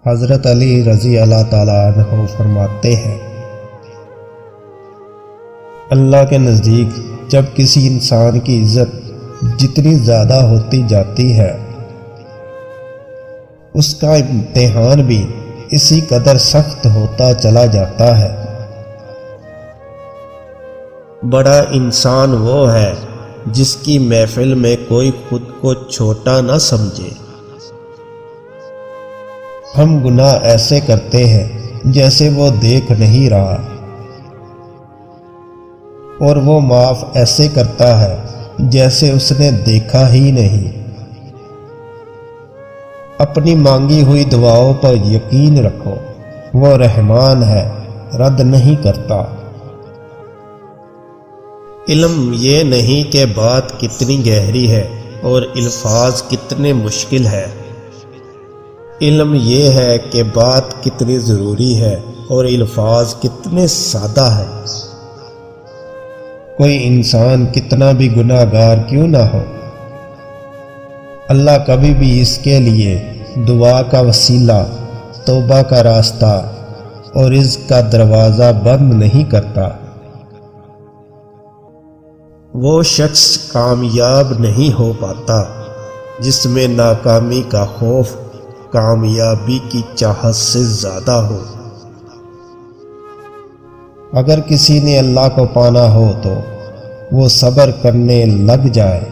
حضرت علی رضی اللہ تعالیٰ عنہ فرماتے ہیں، اللہ کے نزدیک جب کسی انسان کی عزت جتنی زیادہ ہوتی جاتی ہے، اس کا امتحان بھی اسی قدر سخت ہوتا چلا جاتا ہے۔ بڑا انسان وہ ہے جس کی محفل میں کوئی خود کو چھوٹا نہ سمجھے۔ ہم گناہ ایسے کرتے ہیں جیسے وہ دیکھ نہیں رہا، اور وہ معاف ایسے کرتا ہے جیسے اس نے دیکھا ہی نہیں۔ اپنی مانگی ہوئی دعاؤں پر یقین رکھو، وہ رحمان ہے، رد نہیں کرتا۔ علم یہ نہیں کہ بات کتنی گہری ہے اور الفاظ کتنے مشکل ہے، علم یہ ہے کہ بات کتنی ضروری ہے اور الفاظ کتنے سادہ ہے۔ کوئی انسان کتنا بھی گناہ گار کیوں نہ ہو، اللہ کبھی بھی اس کے لیے دعا کا وسیلہ، توبہ کا راستہ اور رزق کا دروازہ بند نہیں کرتا۔ وہ شخص کامیاب نہیں ہو پاتا جس میں ناکامی کا خوف کامیابی کی چاہت سے زیادہ ہو۔ اگر کسی نے اللہ کو پانا ہو تو وہ صبر کرنے لگ جائے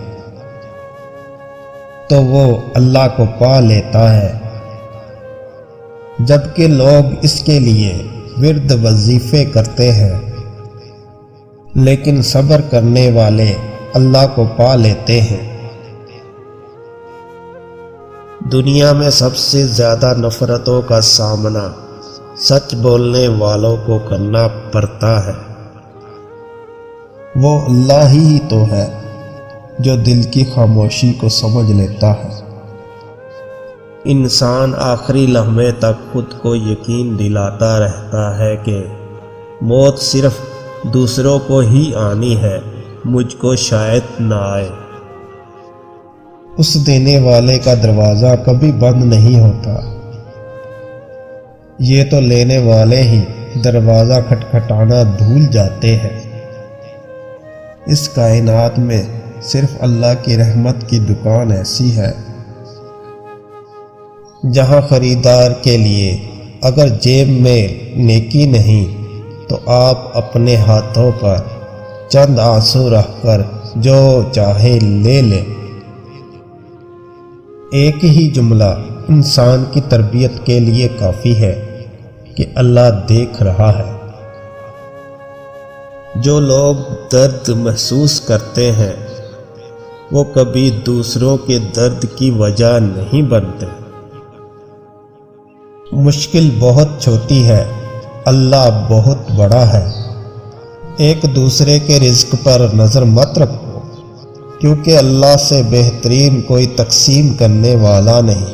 تو وہ اللہ کو پا لیتا ہے، جبکہ لوگ اس کے لیے ورد وظیفے کرتے ہیں، لیکن صبر کرنے والے اللہ کو پا لیتے ہیں۔ دنیا میں سب سے زیادہ نفرتوں کا سامنا سچ بولنے والوں کو کرنا پڑتا ہے۔ وہ اللہ ہی تو ہے جو دل کی خاموشی کو سمجھ لیتا ہے۔ انسان آخری لمحے تک خود کو یقین دلاتا رہتا ہے کہ موت صرف دوسروں کو ہی آنی ہے، مجھ کو شاید نہ آئے۔ اس دینے والے کا دروازہ کبھی بند نہیں ہوتا، یہ تو لینے والے ہی دروازہ کھٹکھٹانا بھول جاتے ہیں۔ اس کائنات میں صرف اللہ کی رحمت کی دکان ایسی ہے جہاں خریدار کے لیے اگر جیب میں نیکی نہیں تو آپ اپنے ہاتھوں پر چند آنسو رکھ کر جو چاہے لے لیں۔ ایک ہی جملہ انسان کی تربیت کے لیے کافی ہے کہ اللہ دیکھ رہا ہے۔ جو لوگ درد محسوس کرتے ہیں وہ کبھی دوسروں کے درد کی وجہ نہیں بنتے۔ مشکل بہت چھوٹی ہے، اللہ بہت بڑا ہے۔ ایک دوسرے کے رزق پر نظر مت رکھو، کیونکہ اللہ سے بہترین کوئی تقسیم کرنے والا نہیں۔